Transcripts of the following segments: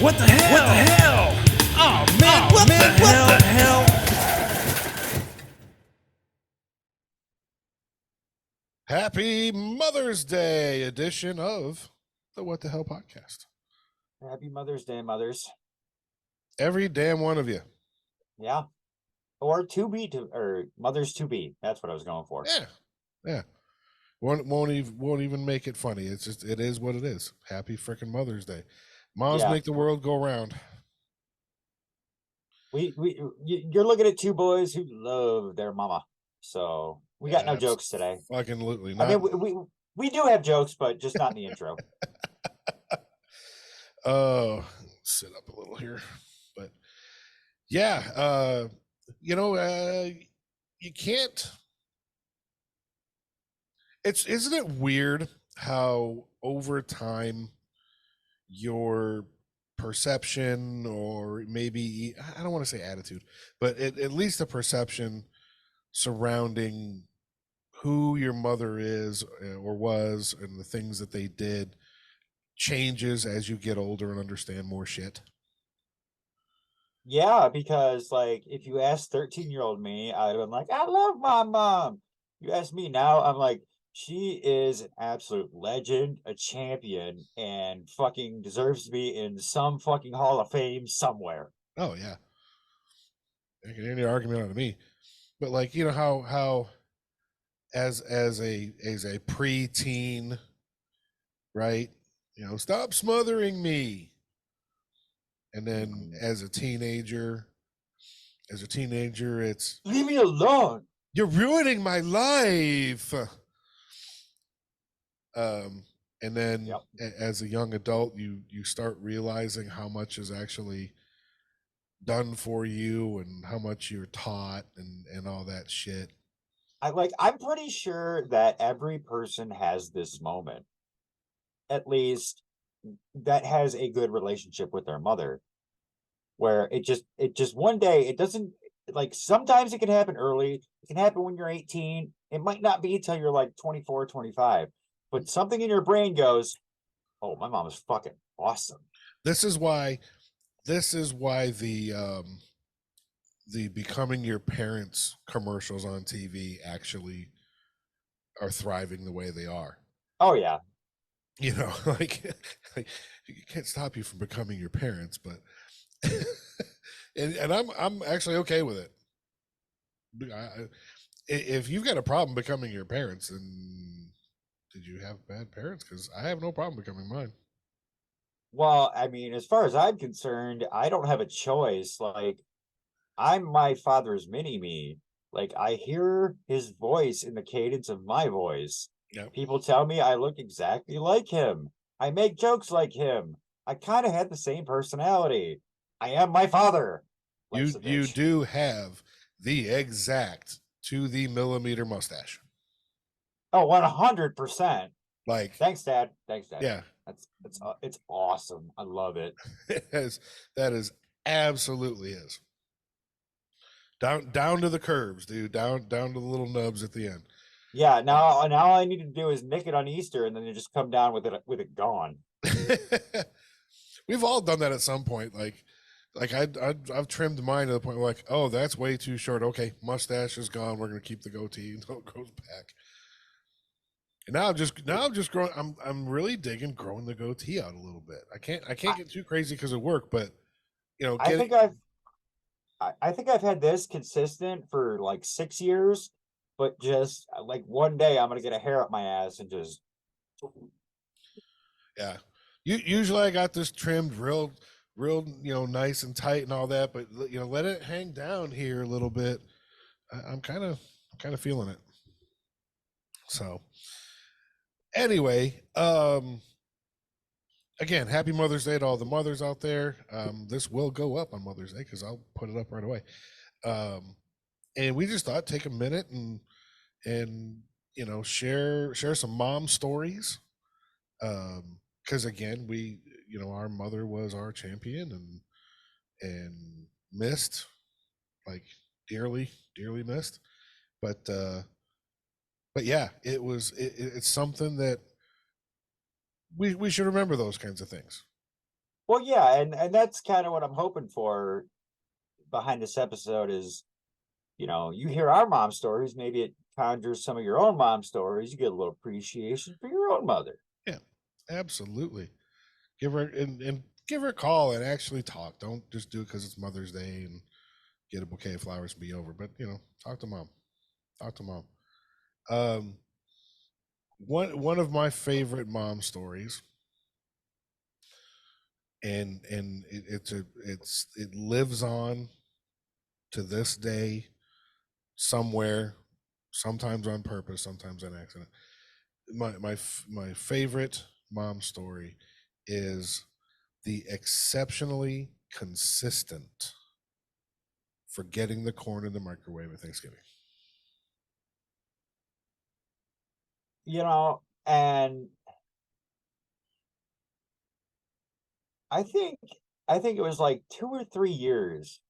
What the hell? What the hell? Oh man, what the hell? Happy Mother's Day edition of the What the Hell podcast. Happy Mother's Day, mothers. Every damn one of you. Yeah. Or mothers to be. That's what I was going for. Yeah. Won't even make it funny. It's just, it is what it is. Happy freaking Mother's Day. Moms make the world go round. You're looking at two boys who love their mama. So we got no jokes today. Fucking literally not. I mean, we do have jokes, but just not in the intro. Oh, sit up a little here. But yeah, you can't. Isn't it weird how over time your perception, or maybe, I don't want to say attitude, but at least the perception surrounding who your mother is or was and the things that they did changes as you get older and understand more shit? Yeah, because like if you asked 13-year-old me, I'd have been like, I love my mom. You ask me now, I'm like, she is an absolute legend, a champion, and fucking deserves to be in some fucking Hall of Fame somewhere. Oh yeah. I can any argument on me. But like, you know how as a preteen, right? You know, stop smothering me. And then as a teenager, it's leave me alone. You're ruining my life. And then as a young adult, you start realizing how much is actually done for you and how much you're taught and all that shit. I'm pretty sure that every person has this moment, at least that has a good relationship with their mother, where it just one day, it doesn't, like, sometimes it can happen early. It can happen when you're 18. It might not be until you're like 24, 25, but something in your brain goes, oh, my mom is fucking awesome. This is why the becoming your parents commercials on TV actually are thriving the way they are. Oh yeah. You know, like you can't stop you from becoming your parents, but and I'm actually okay with it. If you've got a problem becoming your parents, then did you have bad parents? Because I have no problem becoming mine. Well, I mean, as far as I'm concerned, I don't have a choice. Like, I'm my father's mini-me. Like, I hear his voice in the cadence of my voice. Yep. People tell me I look exactly like him. I make jokes like him. I kind of had the same personality. I am my father. You do have the exact to the millimeter mustache. Oh, 100%. Like, thanks, Dad. Yeah. It's awesome. I love it. That is absolutely is. Down to the curves, dude. Down to the little nubs at the end. Yeah, now all I need to do is nick it on Easter, and then you just come down with it gone. We've all done that at some point. Like I've trimmed mine to the point where, like, oh, that's way too short. Okay, mustache is gone. We're gonna keep the goatee until it grows back. And now I'm just growing. I'm really digging growing the goatee out a little bit. I can't get too crazy because of work, but you know, I think I've had this consistent for like 6 years, but just like one day I'm gonna get a hair up my ass and just. Yeah, usually I got this trimmed real, nice and tight and all that, but let it hang down here a little bit. I'm kind of feeling it. So anyway, again, happy Mother's Day to all the mothers out there. This will go up on Mother's Day because I'll put it up right away. And we just thought take a minute and share some mom stories. Because again, our mother was our champion and missed, like, dearly missed. But yeah, it's something that we should remember, those kinds of things. Well, yeah, and that's kind of what I'm hoping for behind this episode is, you hear our mom stories, maybe it conjures some of your own mom stories. You get a little appreciation for your own mother. Yeah, absolutely. Give her and give her a call and actually talk. Don't just do it because it's Mother's Day and get a bouquet of flowers and be over. But talk to mom. Talk to mom. Um, one of my favorite mom stories, and it lives on to this day, somewhere, sometimes on purpose, sometimes on accident. My favorite mom story is the exceptionally consistent forgetting the corn in the microwave at Thanksgiving. And I think it was like 2 or 3 years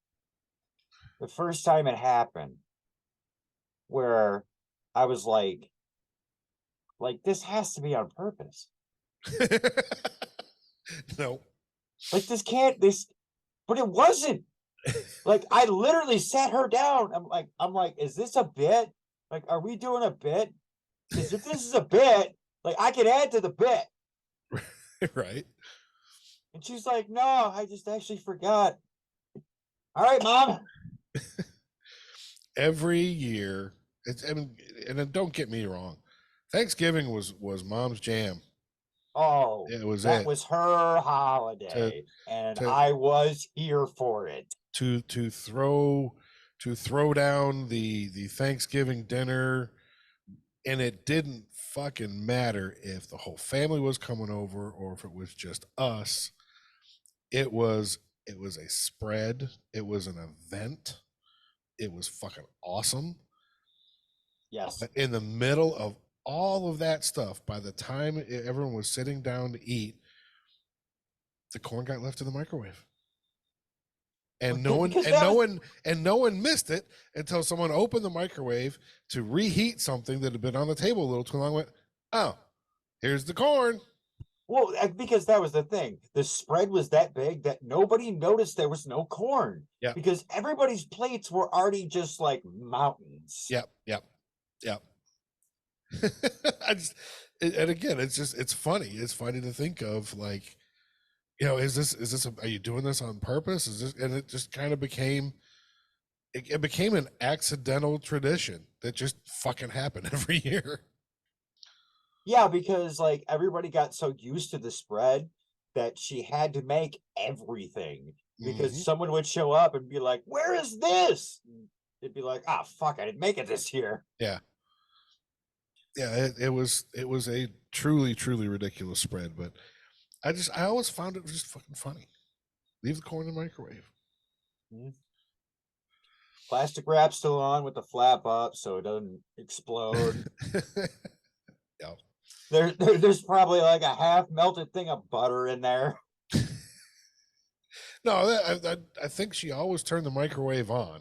the first time it happened where I was like this has to be on purpose. No. Like this, but it wasn't. Like I literally sat her down. I'm like, is this a bit? Like, are we doing a bit? Because if this is a bit, like I could add to the bit. Right. And she's like, no, I just actually forgot. All right, mom. Every year, and then don't get me wrong, Thanksgiving was mom's jam. Oh, It was that it. was her holiday, and to- I was here for it. to throw down the Thanksgiving dinner, and it didn't fucking matter if the whole family was coming over or if it was just us. It was a spread. It was an event. It was fucking awesome. Yes. But in the middle of all of that stuff, by the time everyone was sitting down to eat, the corn got left in the microwave. And no one missed it until someone opened the microwave to reheat something that had been on the table a little too long. Went, oh, here's the corn. Well, because that was the thing. The spread was that big that nobody noticed there was no corn. Yeah. Because everybody's plates were already just like mountains. Yep. And again, it's funny. It's funny to think of, like, is this are you doing this on purpose? And it just kind of became it became an accidental tradition that just fucking happened every year. Yeah, because like everybody got so used to the spread that she had to make everything because someone would show up and be like, "Where is this?" And it'd be like, "Ah, fuck, I didn't make it this year." Yeah. It was a truly ridiculous spread, but I always found it just fucking funny. Leave the corn in the microwave. Plastic wrap still on with the flap up so it doesn't explode. Yeah. There's probably like a half melted thing of butter in there. No, I think she always turned the microwave on.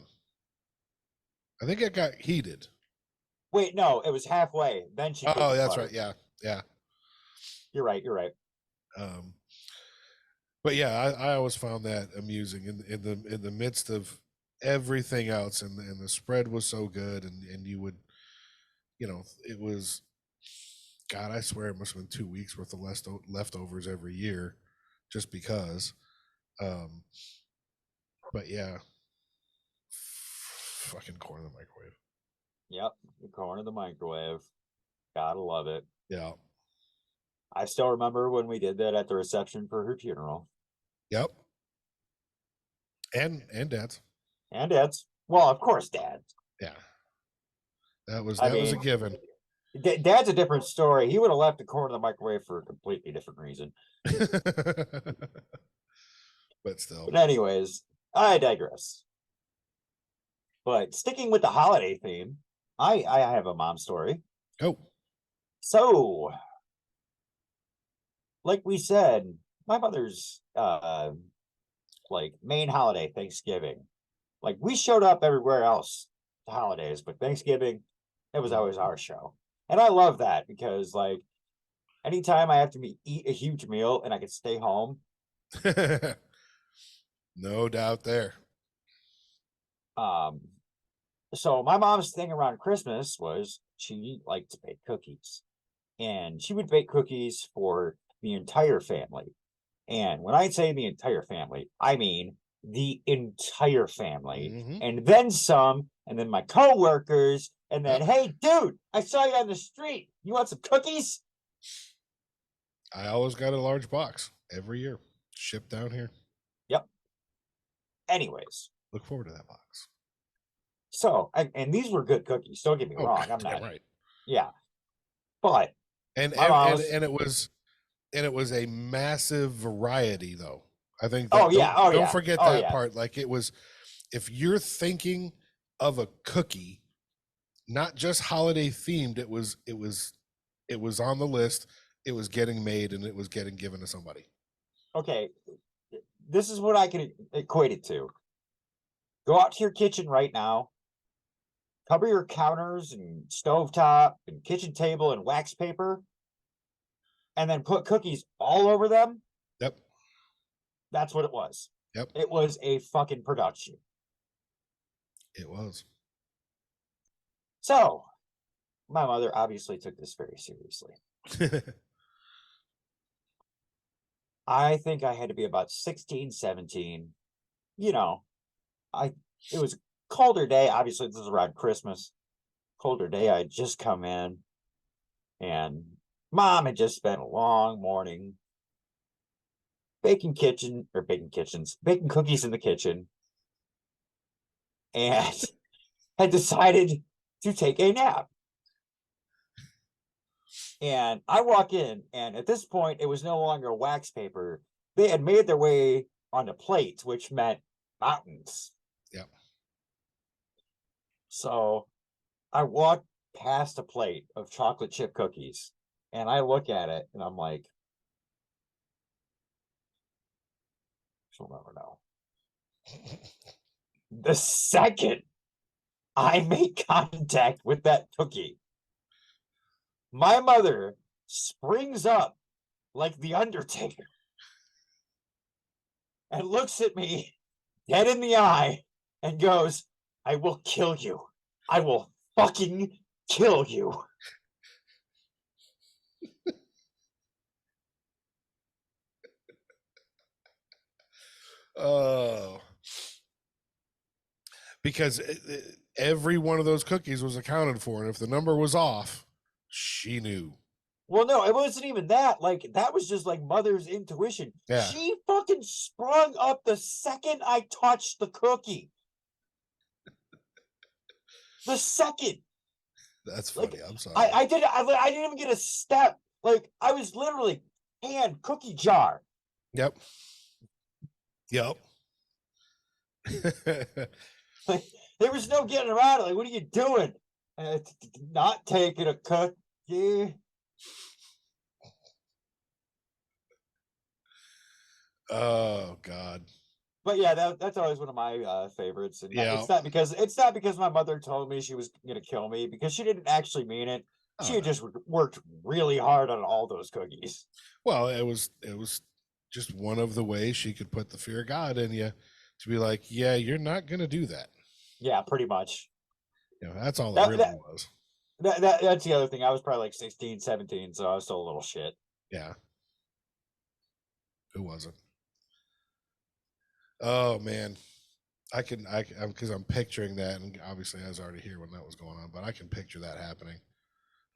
I think it got heated. Wait, no, it was halfway. Then she. Oh, that's right. Yeah. You're right. But yeah, I always found that amusing in the midst of everything else, and the spread was so good, and you would, it was, God, I swear it must have been 2 weeks worth of leftovers every year, just because. But yeah, fucking corn in the microwave. Yep, the corn in the microwave. Gotta love it. Yeah. I still remember when we did that at the reception for her funeral. Yep. And Dad's. And Dad's. Well, of course, Dad's. Yeah. That was a given. Dad's a different story. He would have left the corn in the microwave for a completely different reason. But still. But anyways, I digress. But sticking with the holiday theme, I have a mom story. Oh. So, like we said, my mother's like main holiday, Thanksgiving. Like we showed up everywhere else to holidays, but Thanksgiving, it was always our show. And I love that because like anytime I have to eat a huge meal and I can stay home, No doubt there. So my mom's thing around Christmas was she liked to bake cookies, and she would bake cookies for the entire family. And when I say the entire family, I mean the entire family, Mhm. and then some, and then my coworkers, and then, Yep. hey, dude, I saw you on the street. You want some cookies? I always got a large box every year shipped down here. Yep. Anyways, Look forward to that box. so and these were good cookies. Don't get me Oh, wrong. I'm goddamn not. right. Yeah, but And my mom was. it was a massive variety though. I think Oh that yeah. don't forget Oh that yeah. part. Like it was, if you're thinking of a cookie, not just holiday themed, it was on the list. It was getting made and it was getting given to somebody. Okay, this is what I can equate it to. Go out to your kitchen right now, cover your counters and stovetop and kitchen table and wax paper, and then put cookies all over them. Yep. That's what it was. Yep. It was a fucking production. It was. So my mother obviously took this very seriously. I think I had to be about 16, 17. You know, it was a colder day. Obviously, this is around Christmas. Colder day. I had just come in, and mom had just spent a long morning baking cookies in the kitchen, and had decided to take a nap. And I walk in, and at this point, it was no longer wax paper. They had made their way onto plates, which meant mountains. Yep. So I walk past a plate of chocolate chip cookies, and I look at it, and I'm like, she'll never know. The second I make contact with that cookie, my mother springs up like the Undertaker and looks at me dead in the eye and goes, I will kill you. I will fucking kill you. Oh. Because every one of those cookies was accounted for, and if the number was off, she knew. Well, no, it wasn't even that. Like, that was just like mother's intuition. Yeah. She fucking sprung up the second I touched the cookie. The second. That's funny. Like, I'm sorry. I didn't even get a step. Like, I was literally hand cookie jar. Yep. Like, there was no getting around it. Like, what are you doing? Not taking a cookie. Oh God. But yeah, that's always one of my favorites. And Yeah. it's not because my mother told me she was gonna kill me, because she didn't actually mean it. She Oh, had just worked really hard on all those cookies. well, it was just one of the ways she could put the fear of God in you to be like, yeah, you're not gonna do that. Yeah, pretty much. You know, that's all it really was. That's the other thing. I was probably like 16, 17, so I was still a little shit. Yeah. Who wasn't? Oh man. Because I'm picturing that, and obviously I was already here when that was going on, but I can picture that happening.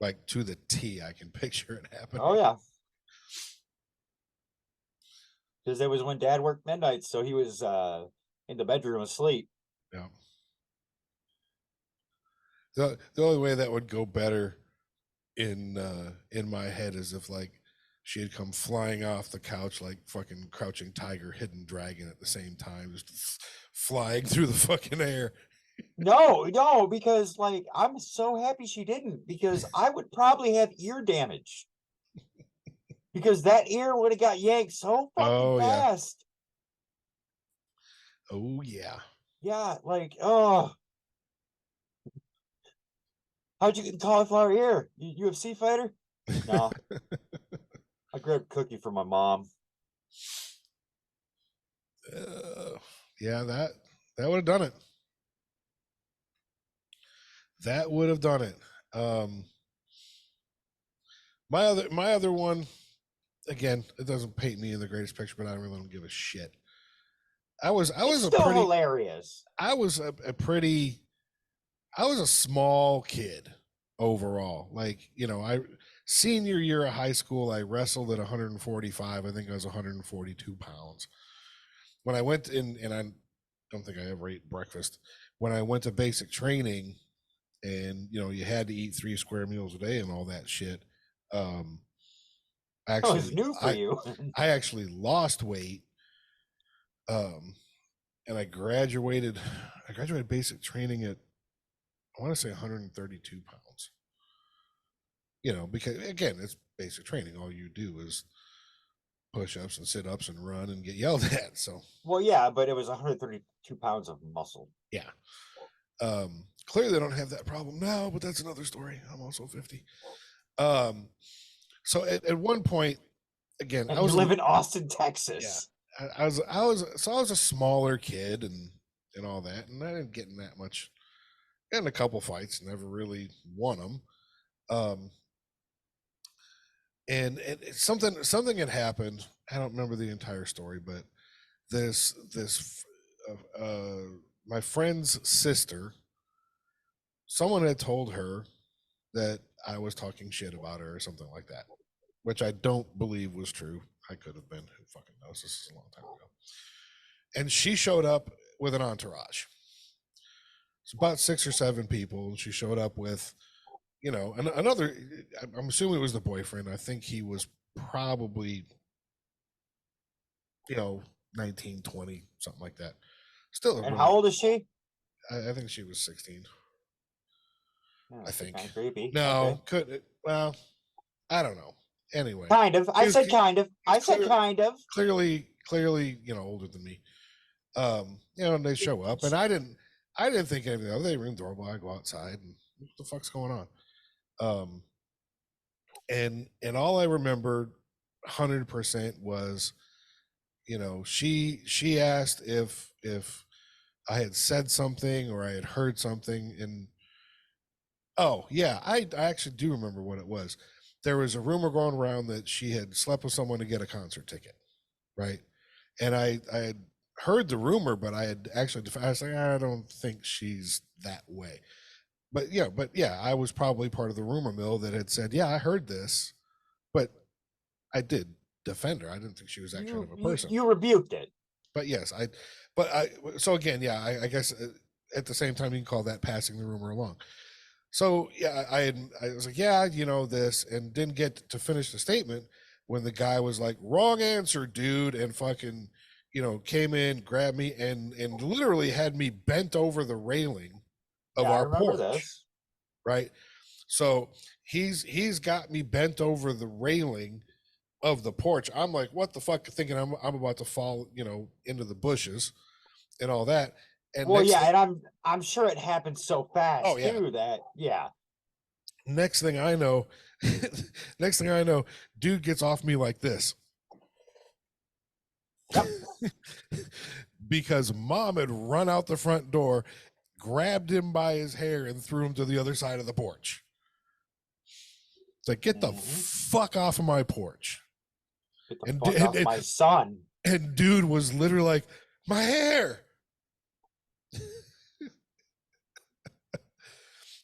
Like to the T, I can picture it happening. Oh yeah. Because it was when Dad worked midnight, so he was in the bedroom asleep. Yeah. The only way that would go better in my head is if like she had come flying off the couch like fucking Crouching Tiger, Hidden Dragon at the same time, just flying through the fucking air. No, because like I'm so happy she didn't, because I would probably have ear damage. Because that ear would have got yanked so fucking fast. Oh yeah. Yeah, like, oh. How'd you get the cauliflower ear? UFC fighter? No. I grabbed a cookie for my mom. Yeah, that would have done it. That would have done it. My other one, again, it doesn't paint me in the greatest picture, but I really don't give a shit. I was It's a still pretty hilarious. I was a pretty I was a small kid overall. Like, I senior year of high school, I wrestled at 145. I think I was 142 pounds. When I went in, and I don't think I ever ate breakfast. When I went to basic training, and you had to eat 3 square meals a day and all that shit. Oh, it's Actually, new for you. I actually lost weight. And I graduated basic training at, I want to say 132 pounds. Because again, it's basic training. All you do is push-ups and sit-ups and run and get yelled at. So, Well, yeah, but it was 132 pounds of muscle. yeah. Clearly I don't have that problem now, but that's another story. I'm also 50. So at one point, again, And I was you live in Austin, Texas. Yeah, I was a smaller kid and all that, and I didn't get in that much. Got in a couple fights, never really won them. And something had happened. I don't remember the entire story, but this my friend's sister, someone had told her that I was talking shit about her or something like that, which I don't believe was true. I could have been. Who fucking knows? This is a long time ago. And she showed up with an entourage. It's about 6 or 7 people. She showed up with, another. I'm assuming it was the boyfriend. I think he was probably, 19, 20, something like that. Still. And how old is she? I think she was 16. Oh, I think. Kind of creepy. No, Okay. could it? Well, I don't know. Anyway, Kind of. I He's- said kind of. I said clear- kind of. clearly, older than me. And they show up, and I didn't think anything of it. They ring the doorbell. I go outside, and what the fuck's going on? And all I remembered 100% was, she asked if I had said something or I had heard something, and oh yeah, I actually do remember what it was. There was a rumor going around that she had slept with someone to get a concert ticket, right? And I had heard the rumor, but I had actually, I was like, I don't think she's that way. But yeah, I was probably part of the rumor mill that had said, yeah, I heard this, but I did defend her. I didn't think she was that kind of a person. You rebuked it. But yes, so again, yeah, I guess at the same time, you can call that passing the rumor along. So yeah, I was like, yeah, this, and didn't get to finish the statement when the guy was like, wrong answer, dude, and fucking, came in, grabbed me, and literally had me bent over the railing of Yeah, I our remember porch. this. Right. So he's got me bent over the railing of the porch. I'm like, what the fuck, thinking I'm about to fall, into the bushes and all that. And Well, yeah, and I'm sure it happened so fast too that next thing I know, dude gets off me like this. Yep. Because mom had run out the front door, grabbed him by his hair, and threw him to the other side of the porch. It's like, get the fuck off of my porch. Get the fuck off my son. And dude was literally like, my hair.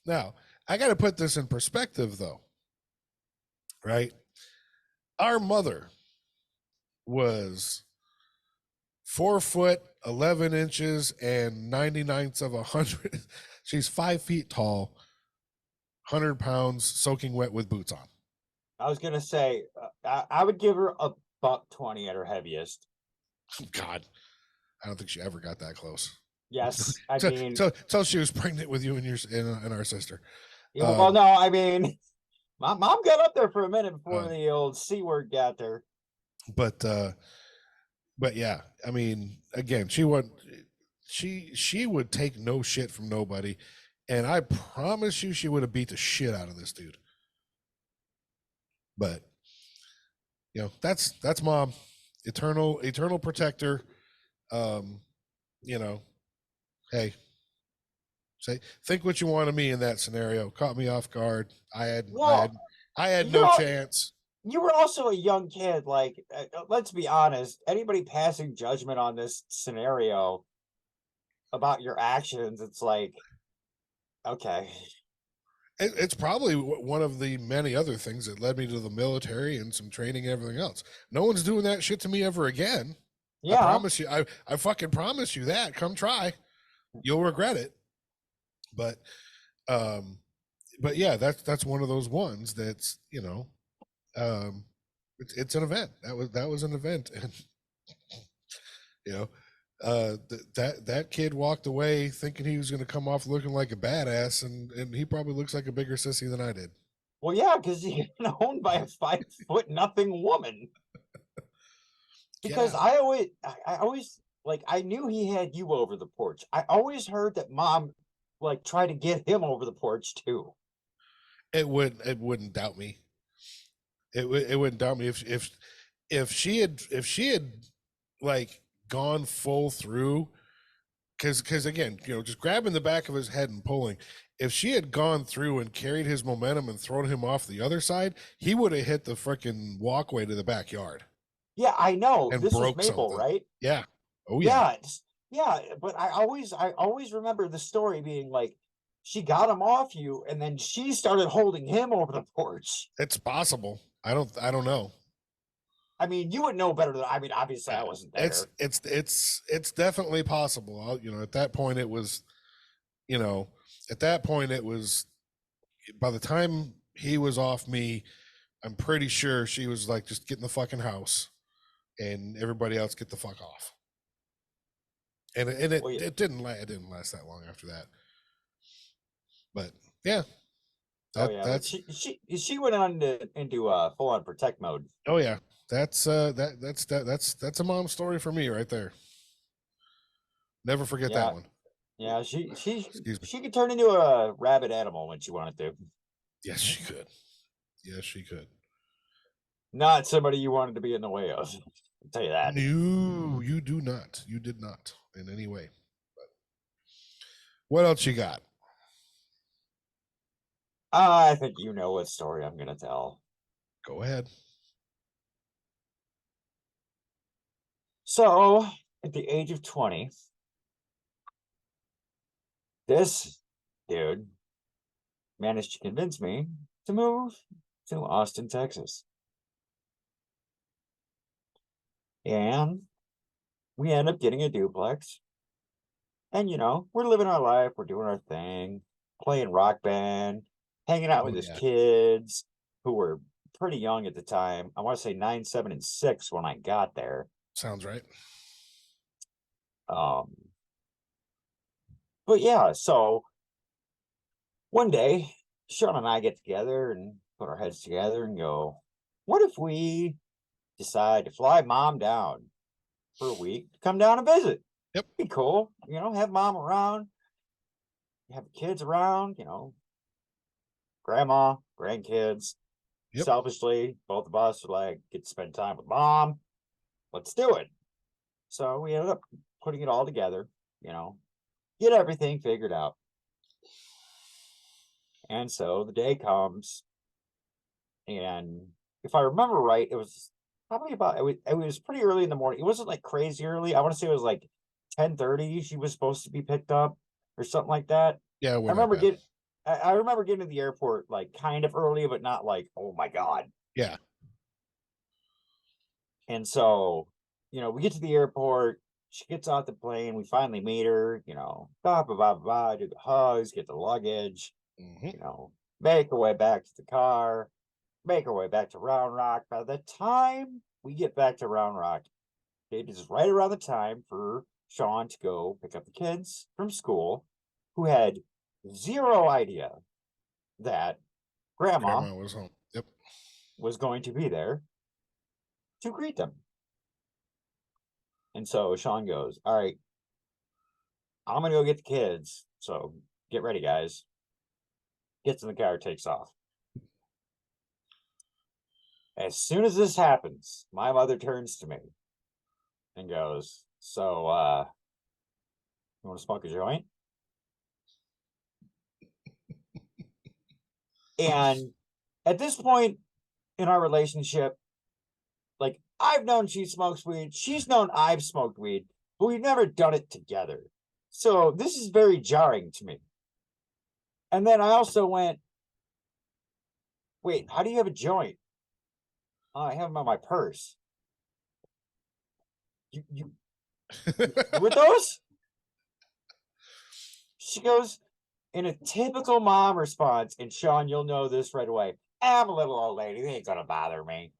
Now, I got to put this in perspective, though, right? Our mother was 4 foot 11 inches and 99ths of 100. She's 5 feet tall, 100 pounds, soaking wet with boots on. I was gonna say I would give her a $120 at her heaviest. God, I don't think she ever got that close. Yes, I mean, tell she was pregnant with you and our sister. well, no, I mean, my mom got up there for a minute before the old C word got there. But yeah, I mean, again, she would take no shit from nobody, and I promise you, she would have beat the shit out of this dude. But that's mom, eternal protector. You know, hey, think what you want of me in that scenario. Caught me off guard. Well, I had you're no all, chance. you were also a young kid. Like, let's be honest. Anybody passing judgment on this scenario about your actions, it's like, okay, It's probably one of the many other things that led me to the military and some training and everything else. No one's doing that shit to me ever again. I yeah, promise you. I fucking promise you that. Come try. You'll regret it. But um but yeah, that's one of those ones that's, it's an event. That was an event. And you know, that kid walked away thinking he was going to come off looking like a badass, and he probably looks like a bigger sissy than I did. well, yeah, because you're owned by a 5 foot nothing woman. Because Yeah. I always like I knew he had you over the porch. I always heard that mom like tried to get him over the porch too. It wouldn't doubt me. It wouldn't doubt me if she had like gone full through, because again, just grabbing the back of his head and pulling. If she had gone through and carried his momentum and thrown him off the other side, he would have hit the freaking walkway to the backyard Yeah, I know. and This was broke Maple, something. right? Yeah. Oh yeah. Yeah, yeah, but I always remember the story being like she got him off you and then she started holding him over the porch. It's possible. I don't know. I mean, you would know better than I mean, obviously I Yeah. wasn't It's there. it's definitely possible. At that point it was, you know, at that point it was by the time he was off me, I'm pretty sure she was like, just get in the fucking house and everybody else get the fuck off. And it Well, yeah, it didn't last that long after that. But yeah, oh yeah, but that's she went on into full on protect mode. oh yeah, that's a mom story for me right there. Never forget Yeah, that one. yeah, she Excuse me. she could turn into a rabid animal when she wanted to. Yes, she could. Yes, she could. Not somebody you wanted to be in the way of. I'll tell you that. No, you do not. You did not in any way. But what else you got? I think you know what story I'm gonna tell. Go ahead. So, at the age of 20, this dude managed to convince me to move to Austin, Texas. And we end up getting a duplex. And, we're living our life, we're doing our thing, playing rock band, hanging out Oh with his yeah, kids who were pretty young at the time. I want to say 9, 7, and 6 when I got there. sounds right. Um, but yeah, so one day, Sean and I get together and put our heads together and go, what if we decide to fly mom down for a week to come down and visit? Yep. Be cool, have mom around, have kids around, grandma, grandkids. Yep. Selfishly, both of us are like, get to spend time with mom. Let's do it. So we ended up putting it all together, get everything figured out. And so the day comes, and if I remember right, it was probably it was pretty early in the morning. It wasn't like crazy early. I want to say it was like 10:30. She was supposed to be picked up or something like that. Yeah, it I wasn't that remember bad. getting I remember getting to the airport like kind of early, but not like, oh my God. Yeah. And so, we get to the airport, she gets off the plane, we finally meet her, blah blah blah blah, do the hugs, get the luggage, Hmm. make our way back to the car, make our way back to Round Rock. By the time we get back to Round Rock, it is right around the time for Sean to go pick up the kids from school, who had zero idea that grandma Grandma was home. Yep. was going to be there to greet them. And so Sean goes, all right, I'm going to go get the kids. So get ready, guys. Gets in the car, takes off. As soon as this happens, my mother turns to me and goes, So you want to smoke a joint? And at this point in our relationship, like, I've known she smokes weed, she's known I've smoked weed, but we've never done it together. So this is very jarring to me. And then I also went, wait, how do you have a joint? Oh, I have them on my purse. You with those? She goes, in a typical mom response, and Sean, you'll know this right away. I'm a little old lady. They ain't gonna bother me.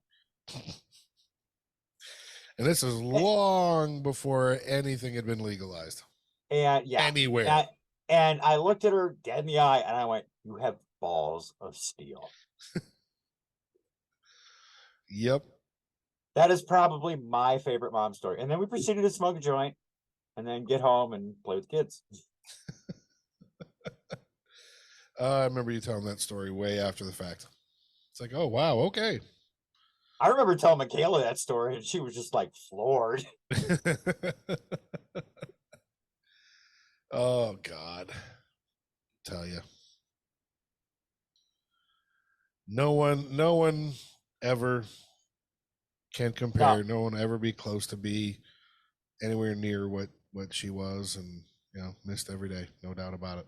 And this is long before anything had been legalized. And yeah, anywhere. And I looked at her dead in the eye, and I went, "You have balls of steel." Yep. That is probably my favorite mom story. And then we proceeded to smoke a joint, and then get home and play with kids. I remember you telling that story way after the fact. It's like, oh wow, okay. I remember telling Michaela that story, and she was just like floored. Oh God, tell you, no one ever can compare. No one ever be close to be anywhere near what she was, and missed every day, no doubt about it.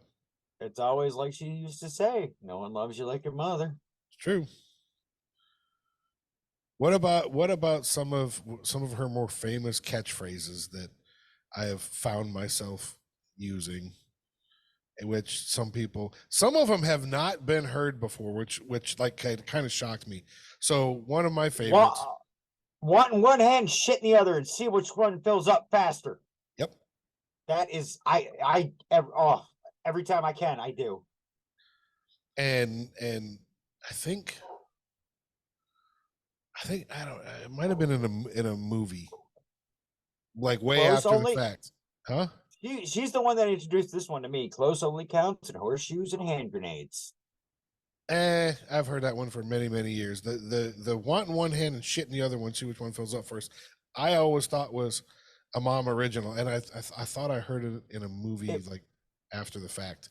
It's always like she used to say, no one loves you like your mother. It's true. What about some of her more famous catchphrases that I have found myself using, which some of them have not been heard before, which like kind of shocked me. So one of my favorites. Want in one hand, shit in the other, and see which one fills up faster. Yep. That is every time I can, I do. And I think I don't. It might have been in a movie, like way Close after only, the fact, huh? She's the one that introduced this one to me. Close only counts and horseshoes and hand grenades. I've heard that one for many years. The want in one hand and shit in the other one. See which one fills up first. I always thought was a mom original, and I thought I heard it in a movie like after the fact.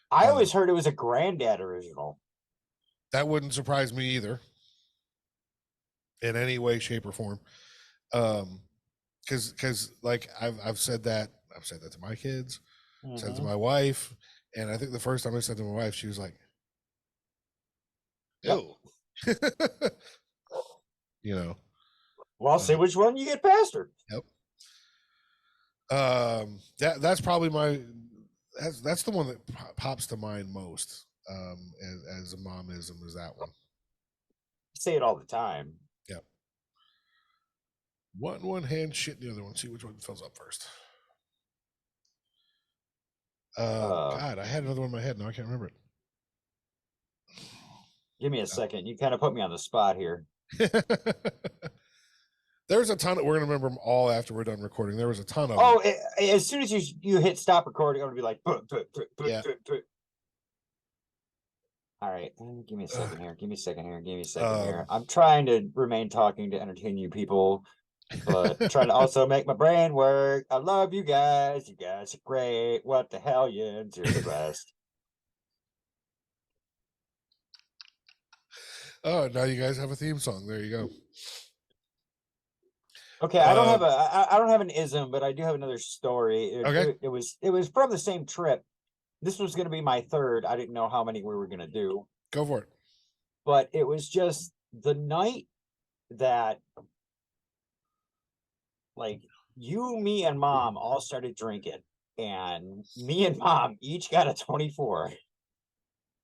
I always heard it was a granddad original. That wouldn't surprise me either, in any way, shape, or form. Because like I've said that to my kids, said to my wife, and I think the first time I said to my wife, she was like, "Ew." Well, I'll see which one you get faster. Yep. That's probably that's the one that pops to mind most as a momism, is that one. I say it all the time. Yep. One hand, shit in the other one. See which one fills up first. God, I had another one in my head. Now I can't remember it. Give me a second. You kind of put me on the spot here. There's a ton of, we're going to remember them all after we're done recording. There was a ton of them. As soon as you hit stop recording, I'm going to be like, yeah. All right. Give me a second here. Give me a second here. I'm trying to remain talking to entertain you people, but trying to also make my brain work. I love you guys. You guys are great. What the hell, you're the best. Oh, now you guys have a theme song. There you go. Okay, I don't have an ism, but I do have another story. Okay. It was from the same trip. This was going to be my third. I didn't know how many we were going to do. Go for it. But it was just the night that, like, you, me, and Mom all started drinking, and me and Mom each got a 24.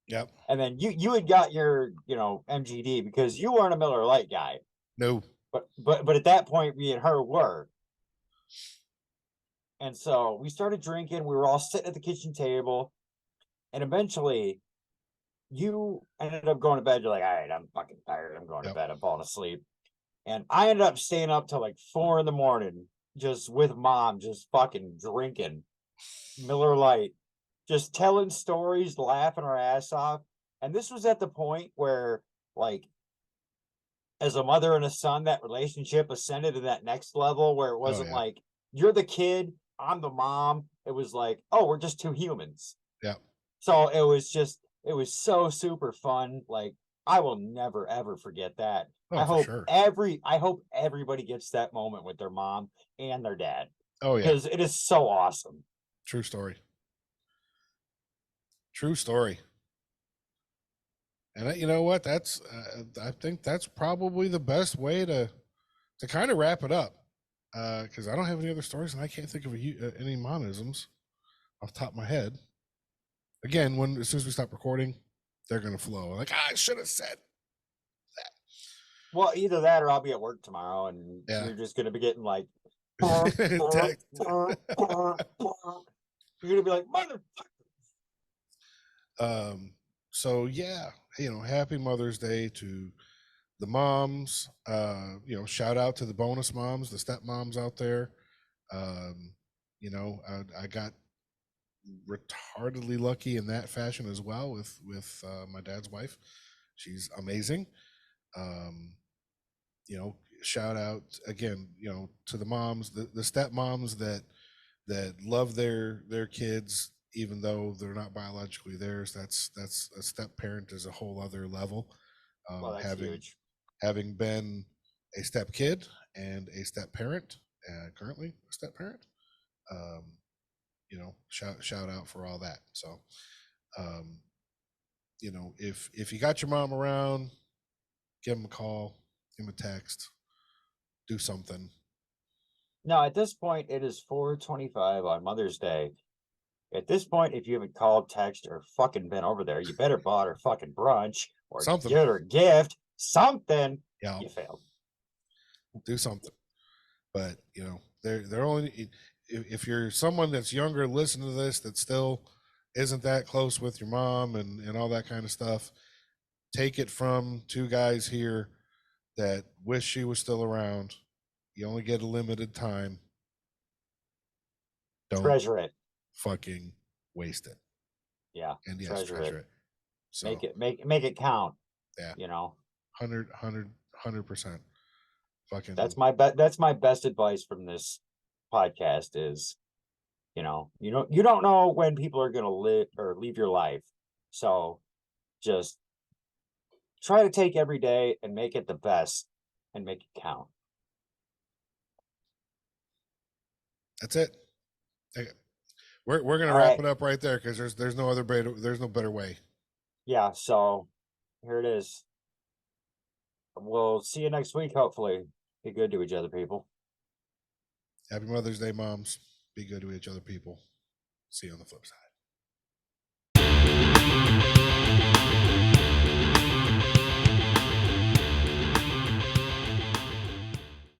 Yep. And then you had got your, MGD, because you weren't a Miller Lite guy. No. But at that point, me and her were. And so we started drinking. We were all sitting at the kitchen table. And eventually, you ended up going to bed. You're like, all right, I'm fucking tired. I'm going to bed. I'm falling asleep. And I ended up staying up till like 4 a.m, just with Mom, just fucking drinking Miller Lite, just telling stories, laughing our ass off. And this was at the point where, like, as a mother and a son, that relationship ascended to that next level where it wasn't like you're the kid, I'm the mom. It was like, oh, we're just two humans. Yeah. So it was so super fun. Like, I will never ever forget that. Oh, for sure. I hope everybody gets that moment with their mom and their dad, Oh yeah. because it is so awesome. True story. True story. And you know what? That's I think that's probably the best way to kind of wrap it up. Because I don't have any other stories, and I can't think of any monisms off the top of my head. Again, as soon as we stop recording, they're gonna flow. Like, I should have said that. Well, either that or I'll be at work tomorrow, and Yeah. you're just gonna be getting like, you're gonna be like, motherfucker. So yeah, happy Mother's Day to the moms. Shout out to the bonus moms, the stepmoms out there. I got retardedly lucky in that fashion as well with my dad's wife. She's amazing. Shout out again, to the moms, the stepmoms that love their kids even though they're not biologically theirs. That's a step parent is a whole other level. Well, that's huge. Having been a step kid and a step parent, currently a step parent, shout out for all that. So, if you got your mom around, give them a call, give them a text, do something. No, at this point, it is 4:25 on Mother's Day. At this point, if you haven't called, text, or fucking been over there, you better bought her fucking brunch or Something. get her a gift, something. Yeah, You failed. Do something. But they're only, if you're someone that's younger, listen to this, that still isn't that close with your mom and all that kind of stuff. Take it from two guys here that wish she was still around. You only get a limited time. Don't treasure it. Fucking waste it. Yeah. And yes, treasure it. So make it count. Yeah. 100%. Fucking. That's my best advice from this podcast is, you don't know when people are gonna live or leave your life. So just try to take every day and make it the best and make it count. That's it. We're gonna wrap it up right there because there's no better way. Yeah, so here it is. We'll see you next week, hopefully. Be good to each other, people. Happy Mother's Day, moms. Be good to each other, people. See you on the flip side.